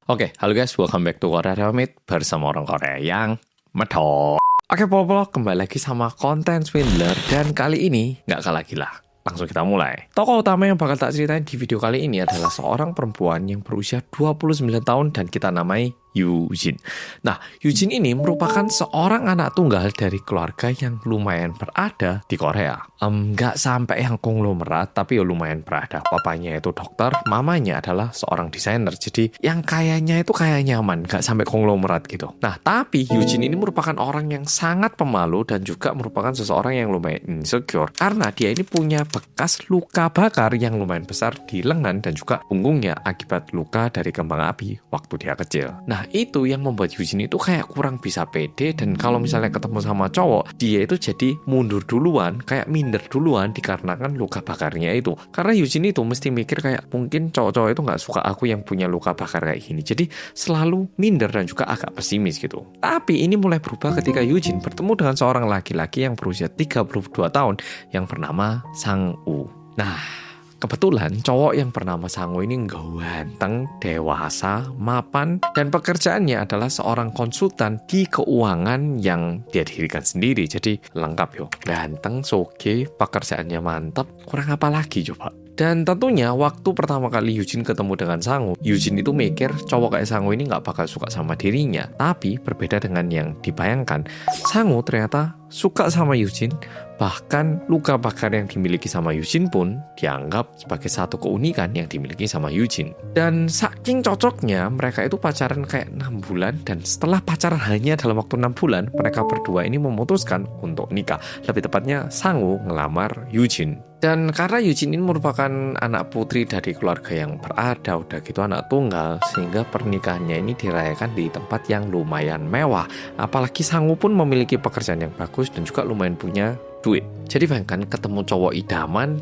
Oke, halo guys, welcome back to Korea Remit bersama orang Korea yang medok. Oke, polo kembali lagi sama konten Swindler dan kali ini nggak kalah gila. Langsung kita mulai. Tokoh utama yang bakal tak ceritain di video kali ini adalah seorang perempuan yang berusia 29 tahun dan kita namai Yujin. Nah, Yujin ini merupakan seorang anak tunggal dari keluarga yang lumayan berada di Korea. Nggak sampai yang konglomerat, tapi ya lumayan berada. Papanya itu dokter, mamanya adalah seorang desainer. Jadi yang kayaknya itu kayak nyaman, nggak sampai konglomerat gitu. Nah, tapi Yujin ini merupakan orang yang sangat pemalu dan juga merupakan seseorang yang lumayan insecure. Karena dia ini punya bekas luka bakar yang lumayan besar di lengan dan juga punggungnya akibat luka dari kembang api waktu dia kecil. Nah, itu yang membuat Yujin itu kayak kurang bisa pede, dan kalau misalnya ketemu sama cowok, dia itu jadi mundur duluan, kayak minder duluan dikarenakan luka bakarnya itu. Karena Yujin itu mesti mikir kayak mungkin cowok-cowok itu nggak suka aku yang punya luka bakar kayak gini. Jadi selalu minder dan juga agak pesimis gitu. Tapi ini mulai berubah ketika Yujin bertemu dengan seorang laki-laki yang berusia 32 tahun yang bernama Sang-woo. Nah, kebetulan cowok yang bernama Sang-woo ini ganteng, dewasa, mapan, dan pekerjaannya adalah seorang konsultan di keuangan yang dia dirikan sendiri. Jadi lengkap yo, ganteng, soge, pekerjaannya mantap, kurang apa lagi coba. Dan tentunya waktu pertama kali Yujin ketemu dengan Sang-woo, Yujin itu mikir cowok kayak Sang-woo ini nggak bakal suka sama dirinya. Tapi berbeda dengan yang dibayangkan, Sang-woo ternyata suka sama Yujin. Bahkan luka bakar yang dimiliki sama Yujin pun dianggap sebagai satu keunikan yang dimiliki sama Yujin. Dan saking cocoknya, mereka itu pacaran kayak 6 bulan. Dan setelah pacaran hanya dalam waktu 6 bulan, mereka berdua ini memutuskan untuk nikah. Lebih tepatnya Sang-woo ngelamar Yujin. Dan karena Yujin ini merupakan anak putri dari keluarga yang berada, udah gitu anak tunggal, sehingga pernikahannya ini dirayakan di tempat yang lumayan mewah. Apalagi Sang-woo pun memiliki pekerjaan yang bagus dan juga lumayan punya duit. Jadi bayangkan ketemu cowok idaman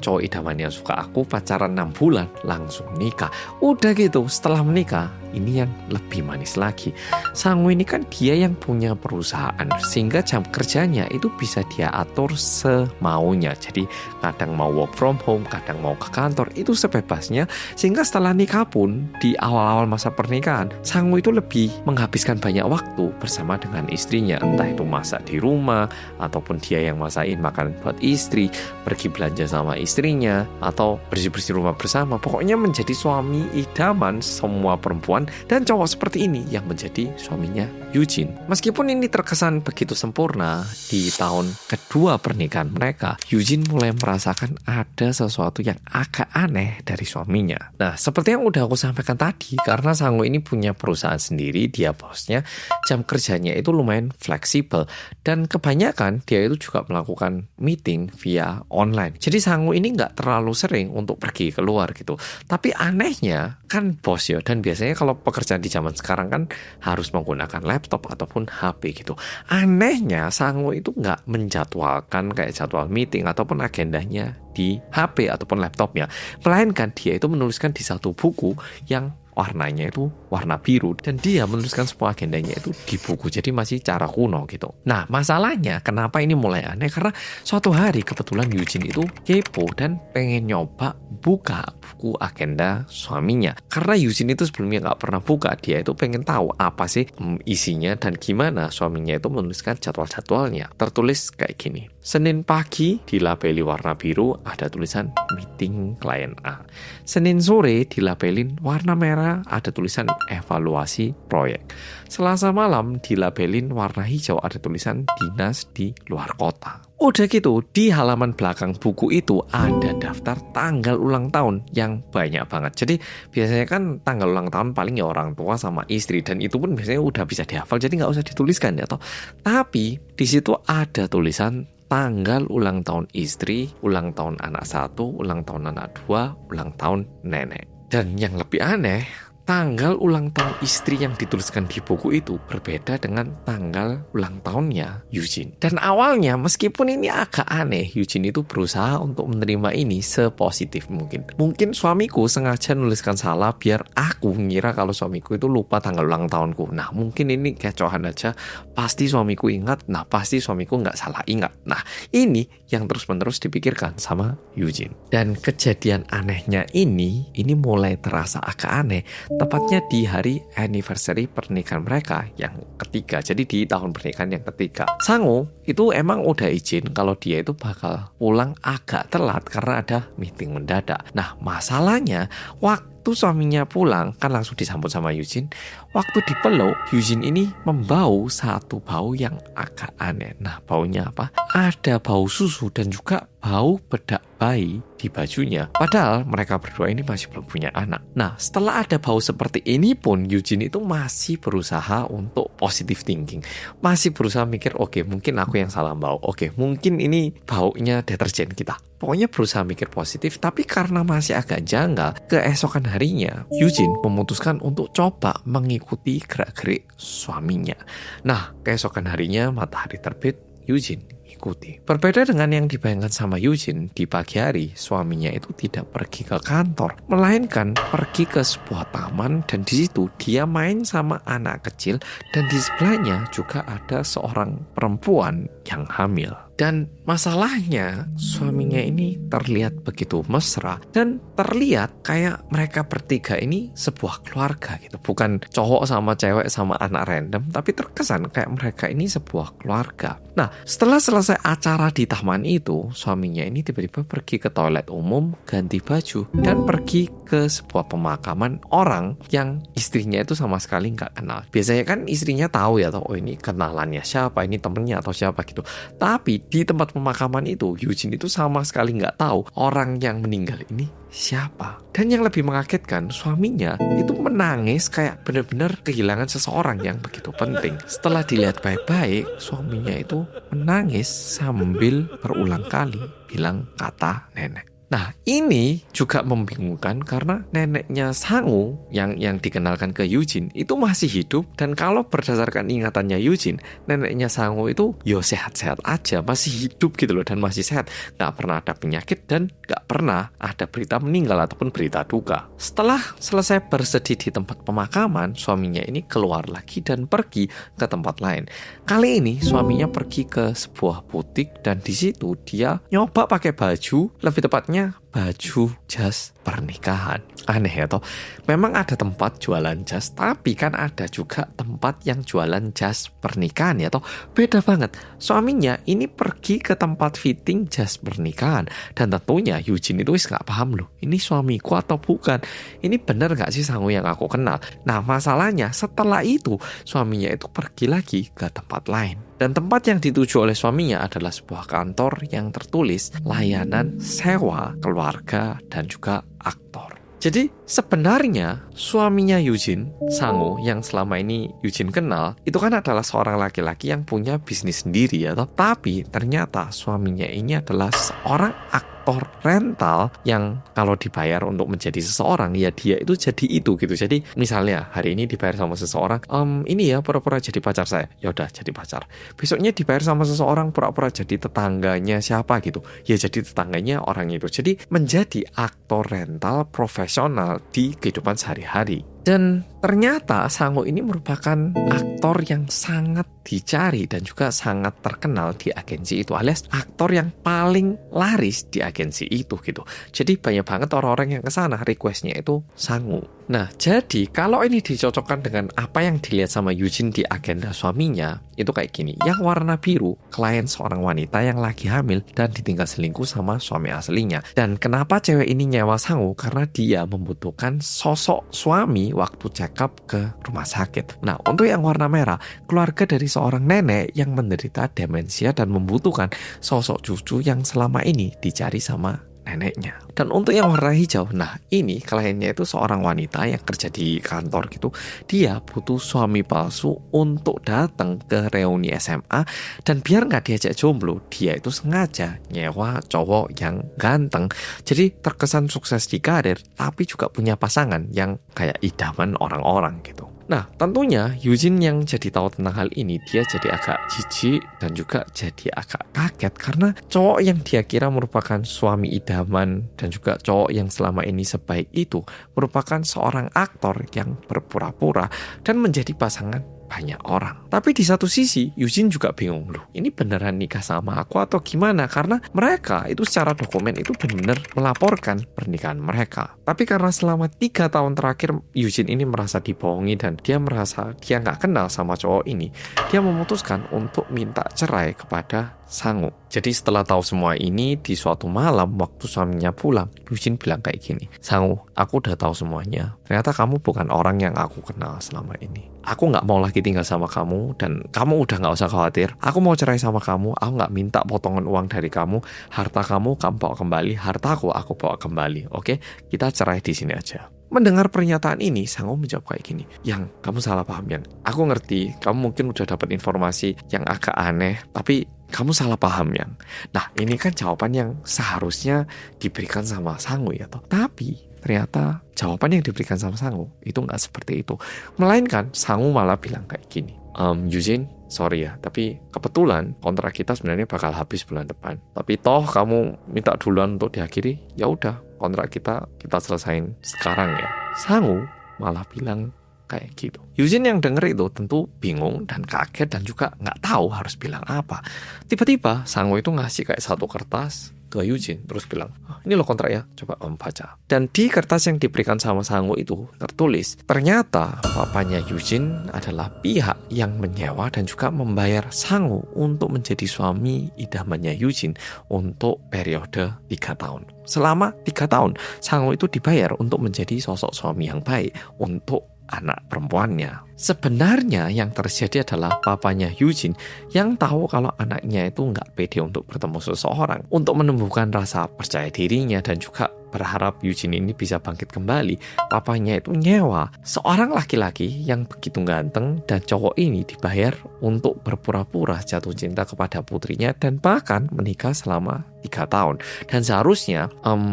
yang suka aku, pacaran 6 bulan langsung nikah. Udah gitu setelah menikah, ini yang lebih manis lagi. Sang-woo ini kan dia yang punya perusahaan, sehingga jam kerjanya itu bisa dia atur semaunya. Jadi kadang mau work from home, kadang mau ke kantor, itu sebebasnya. Sehingga setelah nikah pun, di awal-awal masa pernikahan, Sang-woo itu lebih menghabiskan banyak waktu bersama dengan istrinya. Entah itu masak di rumah, ataupun dia yang masakin makan buat istri, pergi belanja sama istrinya, atau bersih-bersih rumah bersama. Pokoknya menjadi suami idaman semua perempuan dan cowok seperti ini yang menjadi suaminya Yujin. Meskipun ini terkesan begitu sempurna, di tahun kedua pernikahan mereka, Yujin mulai merasakan ada sesuatu yang agak aneh dari suaminya. Nah, seperti yang udah aku sampaikan tadi, karena Sang-woo ini punya perusahaan sendiri, dia bosnya, jam kerjanya itu lumayan fleksibel, dan kebanyakan dia itu juga melakukan meeting via online. Jadi Sang-woo ini nggak terlalu sering untuk pergi keluar gitu. Tapi anehnya kan bos ya, dan biasanya kalau pekerjaan di zaman sekarang kan harus menggunakan laptop ataupun HP gitu. Anehnya Sang-woo itu nggak menjadwalkan kayak jadwal meeting ataupun agendanya di HP ataupun laptopnya. Melainkan dia itu menuliskan di satu buku yang warnanya itu warna biru, dan dia menuliskan semua agendanya itu di buku. Jadi masih cara kuno gitu. Nah, masalahnya kenapa ini mulai aneh, karena suatu hari kebetulan Yujin itu kepo dan pengen nyoba buka buku agenda suaminya. Karena Yujin itu sebelumnya nggak pernah buka, dia itu pengen tahu apa sih isinya dan gimana suaminya itu menuliskan jadwal-jadwalnya. Tertulis kayak gini: Senin pagi dilabeli warna biru, ada tulisan meeting klien A. Senin sore dilabelin warna merah, ada tulisan evaluasi proyek. Selasa malam dilabelin warna hijau, ada tulisan dinas di luar kota. Udah gitu, di halaman belakang buku itu ada daftar tanggal ulang tahun yang banyak banget. Jadi biasanya kan tanggal ulang tahun paling ya orang tua sama istri, dan itu pun biasanya udah bisa dihafal, jadi nggak usah dituliskan ya toh. Tapi di situ ada tulisan tanggal ulang tahun istri, ulang tahun anak 1, ulang tahun anak 2, ulang tahun nenek. Dan yang lebih aneh, tanggal ulang tahun istri yang dituliskan di buku itu berbeda dengan tanggal ulang tahunnya Yujin. Dan awalnya meskipun ini agak aneh, Yujin itu berusaha untuk menerima ini sepositif mungkin. Mungkin suamiku sengaja nuliskan salah biar aku ngira kalau suamiku itu lupa tanggal ulang tahunku. Nah, mungkin ini kecohan aja, pasti suamiku ingat, nah pasti suamiku nggak salah ingat. Nah, ini yang terus-menerus dipikirkan sama Yujin. Dan kejadian anehnya ini mulai terasa agak aneh tepatnya di hari anniversary pernikahan mereka yang ketiga. Jadi di tahun pernikahan yang ketiga. Sangu itu emang udah izin kalau dia itu bakal pulang agak telat karena ada meeting mendadak. Nah, masalahnya waktu suaminya pulang kan langsung disambut sama Eugene. Waktu dipeluk, Eugene ini membau satu bau yang agak aneh. Nah, baunya apa? Ada bau susu dan juga bau bedak bayi di bajunya. Padahal mereka berdua ini masih belum punya anak. Nah, setelah ada bau seperti ini pun Eugene itu masih berusaha untuk positive thinking. Masih berusaha mikir, oke, mungkin aku yang salah bau. Oke, mungkin ini baunya deterjen kita. Pokoknya berusaha mikir positif, tapi karena masih agak janggal, keesokan harinya Eugene memutuskan untuk coba mengikuti gerak-gerik suaminya. Nah, keesokan harinya matahari terbit, Eugene ikuti. Berbeda dengan yang dibayangkan sama Eugene, di pagi hari suaminya itu tidak pergi ke kantor, melainkan pergi ke sebuah taman dan di situ dia main sama anak kecil dan di sebelahnya juga ada seorang perempuan yang hamil. Dan masalahnya suaminya ini terlihat begitu mesra dan terlihat kayak mereka bertiga ini sebuah keluarga gitu. Bukan cowok sama cewek sama anak random, tapi terkesan kayak mereka ini sebuah keluarga. Nah, setelah selesai acara di taman itu, suaminya ini tiba-tiba pergi ke toilet umum, ganti baju, dan pergi ke sebuah pemakaman orang yang istrinya itu sama sekali nggak kenal. Biasanya kan istrinya tahu ya, oh ini kenalannya siapa, ini temennya atau siapa gitu. Tapi di tempat pemakaman itu, Eugene itu sama sekali nggak tahu orang yang meninggal ini siapa. Dan yang lebih mengagetkan, suaminya itu menangis kayak benar-benar kehilangan seseorang yang begitu penting. Setelah dilihat baik-baik, suaminya itu menangis sambil berulang kali bilang kata nenek. Nah, ini juga membingungkan karena neneknya Sangu yang dikenalkan ke Eugene itu masih hidup, dan kalau berdasarkan ingatannya Eugene, neneknya Sangu itu sehat-sehat aja, masih hidup gitu loh, dan masih sehat, nggak pernah ada penyakit dan nggak pernah ada berita meninggal ataupun berita duka. Setelah selesai bersedih di tempat pemakaman, suaminya ini keluar lagi dan pergi ke tempat lain. Kali ini suaminya pergi ke sebuah butik dan di situ dia nyoba pakai baju, lebih tepatnya baju jas pernikahan. Aneh ya toh. Memang ada tempat jualan jas, tapi kan ada juga tempat yang jualan jas pernikahan ya toh. Beda banget. Suaminya ini pergi ke tempat fitting jas pernikahan dan tentunya Eugene itu wis gak paham loh. Ini suamiku atau bukan? Ini bener gak sih Sangu yang aku kenal? Nah, masalahnya setelah itu suaminya itu pergi lagi ke tempat lain. Dan tempat yang dituju oleh suaminya adalah sebuah kantor yang tertulis layanan sewa keluarga dan juga aktor. Jadi sebenarnya suaminya Eugene, Sangu, yang selama ini Eugene kenal, itu kan adalah seorang laki-laki yang punya bisnis sendiri ya. Tapi ternyata suaminya ini adalah seorang aktor rental yang kalau dibayar untuk menjadi seseorang, ya dia itu jadi itu gitu. Jadi misalnya hari ini dibayar sama seseorang, ini ya pura-pura jadi pacar saya, ya udah jadi pacar. Besoknya dibayar sama seseorang pura-pura jadi tetangganya siapa gitu, ya jadi tetangganya orang itu. Jadi menjadi aktor rental profesional di kehidupan sehari-hari. Dan ternyata Sangu ini merupakan aktor yang sangat dicari dan juga sangat terkenal di agensi itu, alias aktor yang paling laris di agensi itu gitu. Jadi banyak banget orang-orang yang kesana requestnya itu Sangu. Nah, jadi kalau ini dicocokkan dengan apa yang dilihat sama Eugene di agenda suaminya, itu kayak gini. Yang warna biru, klien seorang wanita yang lagi hamil dan ditinggal selingkuh sama suami aslinya. Dan kenapa cewek ini nyewa Sangu? Karena dia membutuhkan sosok suami waktu check up ke rumah sakit. Nah, untuk yang warna merah, keluarga dari seorang nenek yang menderita demensia dan membutuhkan sosok cucu yang selama ini dicari sama neneknya. Dan untuk yang warna hijau, nah ini kliennya itu seorang wanita yang kerja di kantor gitu. Dia butuh suami palsu untuk datang ke reuni SMA, dan biar nggak diajak jomblo, dia itu sengaja nyewa cowok yang ganteng. Jadi terkesan sukses di karir, tapi juga punya pasangan yang kayak idaman orang-orang gitu. Nah, tentunya Eugene yang jadi tahu tentang hal ini, dia jadi agak jijik dan juga jadi agak kaget karena cowok yang dia kira merupakan suami idaman dan juga cowok yang selama ini sebaik itu merupakan seorang aktor yang berpura-pura dan menjadi pasangan banyak orang. Tapi di satu sisi Eugene juga bingung, loh ini beneran nikah sama aku atau gimana? Karena mereka itu secara dokumen itu benar melaporkan pernikahan mereka. Tapi karena selama 3 tahun terakhir Eugene ini merasa dibohongi dan dia merasa dia nggak kenal sama cowok ini, dia memutuskan untuk minta cerai kepada Sang-woo. Jadi setelah tahu semua ini, di suatu malam waktu suaminya pulang, Eugene bilang kayak gini, Sang-woo, aku udah tahu semuanya. Ternyata kamu bukan orang yang aku kenal selama ini. Aku nggak mau lagi tinggal sama kamu dan kamu udah nggak usah khawatir. Aku mau cerai sama kamu. Aku nggak minta potongan uang dari kamu. Harta kamu bawa kembali. Hartaku aku bawa kembali. Oke, kita cerai di sini aja. Mendengar pernyataan ini, Sang-woo menjawab kayak gini, Yang, kamu salah paham, Yang. Aku ngerti, kamu mungkin udah dapat informasi yang agak aneh, tapi kamu salah paham, Yang. Nah, ini kan jawaban yang seharusnya diberikan sama Sang-woo ya toh. Tapi ternyata jawaban yang diberikan sama Sang-woo itu nggak seperti itu. Melainkan Sang-woo malah bilang kayak gini, Eugene, sorry ya, tapi kebetulan kontrak kita sebenarnya bakal habis bulan depan. Tapi toh kamu minta duluan untuk diakhiri, ya udah, kontrak kita selesain sekarang ya. Sang-woo malah bilang kayak gitu. Eugene yang denger itu tentu bingung dan kaget dan juga nggak tahu harus bilang apa. Tiba-tiba Sang-woo itu ngasih kayak satu kertas ke Eugene, terus bilang, ini loh kontrak ya, coba om baca. Dan di kertas yang diberikan sama Sang-woo itu tertulis, ternyata papanya Eugene adalah pihak yang menyewa dan juga membayar Sang-woo untuk menjadi suami idamannya Eugene untuk periode 3 tahun. Selama 3 tahun, Sang-woo itu dibayar untuk menjadi sosok suami yang baik untuk anak perempuannya. Sebenarnya yang terjadi adalah papanya Eugene yang tahu kalau anaknya itu nggak pede untuk bertemu seseorang. Untuk menumbuhkan rasa percaya dirinya dan juga berharap Eugene ini bisa bangkit kembali, papanya itu nyewa seorang laki-laki yang begitu ganteng dan cowok ini dibayar untuk berpura-pura jatuh cinta kepada putrinya dan bahkan menikah selama 3 tahun. Dan seharusnya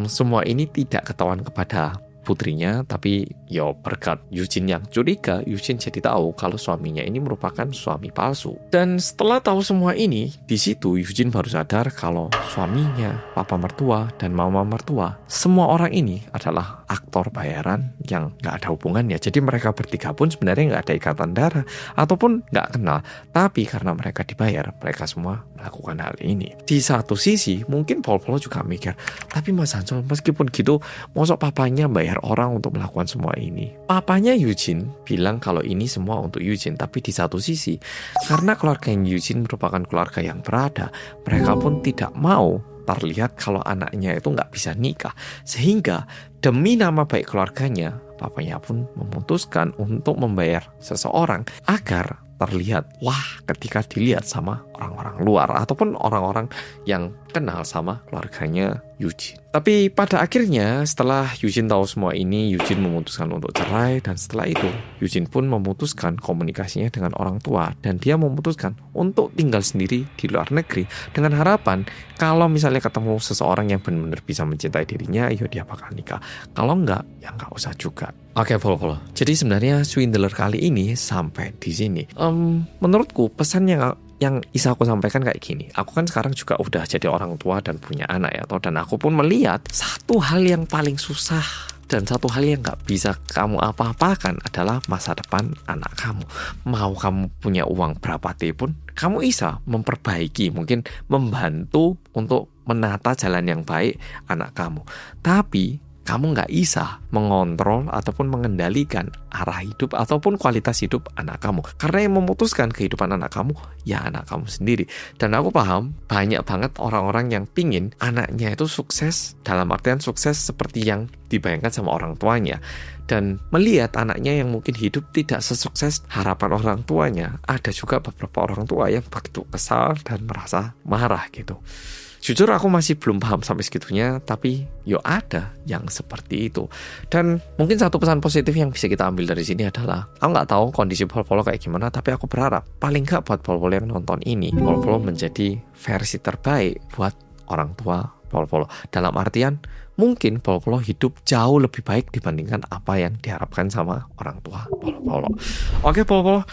semua ini tidak ketahuan kepada putrinya, tapi berkat Eugene yang curiga, Eugene jadi tahu kalau suaminya ini merupakan suami palsu. Dan setelah tahu semua ini, di situ Eugene baru sadar kalau suaminya, papa mertua, dan mama mertua, semua orang ini adalah aktor bayaran yang nggak ada hubungannya. Jadi mereka bertiga pun sebenarnya nggak ada ikatan darah ataupun nggak kenal, tapi karena mereka dibayar, mereka semua melakukan hal ini. Di satu sisi, mungkin Paul juga mikir, tapi Mas Hansol, meskipun gitu, mosok papanya bayar orang untuk melakukan semua ini. Papanya Eugene bilang kalau ini semua untuk Eugene, tapi di satu sisi, karena keluarga Eugene merupakan keluarga yang berada, mereka pun tidak mau terlihat kalau anaknya itu nggak bisa nikah. Sehingga demi nama baik keluarganya, papanya pun memutuskan untuk membayar seseorang agar terlihat, wah, ketika dilihat sama orang-orang luar ataupun orang-orang yang kenal sama keluarganya Eugene. Tapi pada akhirnya setelah Eugene tahu semua ini, Eugene memutuskan untuk cerai, dan setelah itu Eugene pun memutuskan komunikasinya dengan orang tua dan dia memutuskan untuk tinggal sendiri di luar negeri dengan harapan kalau misalnya ketemu seseorang yang benar-benar bisa mencintai dirinya, ya dia bakal nikah. Kalau enggak, ya enggak usah juga. Oke, Polo. Jadi sebenarnya Swindler kali ini sampai di sini. Menurutku pesan yang bisa aku sampaikan kayak gini. Aku kan sekarang juga udah jadi orang tua dan punya anak ya, dan aku pun melihat satu hal yang paling susah dan satu hal yang gak bisa kamu apa-apakan adalah masa depan anak kamu. Mau kamu punya uang berapa pun, kamu bisa memperbaiki, mungkin membantu untuk menata jalan yang baik anak kamu. Tapi kamu nggak bisa mengontrol ataupun mengendalikan arah hidup ataupun kualitas hidup anak kamu. Karena yang memutuskan kehidupan anak kamu, ya anak kamu sendiri. Dan aku paham, banyak banget orang-orang yang pingin anaknya itu sukses, dalam artian sukses seperti yang dibayangkan sama orang tuanya. Dan melihat anaknya yang mungkin hidup tidak sesukses harapan orang tuanya, ada juga beberapa orang tua yang begitu kesal dan merasa marah gitu. Jujur aku masih belum paham sampai segitunya, tapi ada yang seperti itu. Dan mungkin satu pesan positif yang bisa kita ambil dari sini adalah, aku nggak tahu kondisi Polo kayak gimana, tapi aku berharap paling nggak buat Polo yang nonton ini, Polo menjadi versi terbaik buat orang tua Polo. Dalam artian, mungkin Polo hidup jauh lebih baik dibandingkan apa yang diharapkan sama orang tua Polo. Oke, Polo.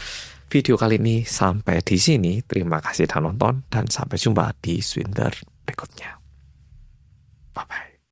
Video kali ini sampai di sini. Terima kasih sudah nonton dan sampai jumpa di Swindler berikutnya. Bye-bye.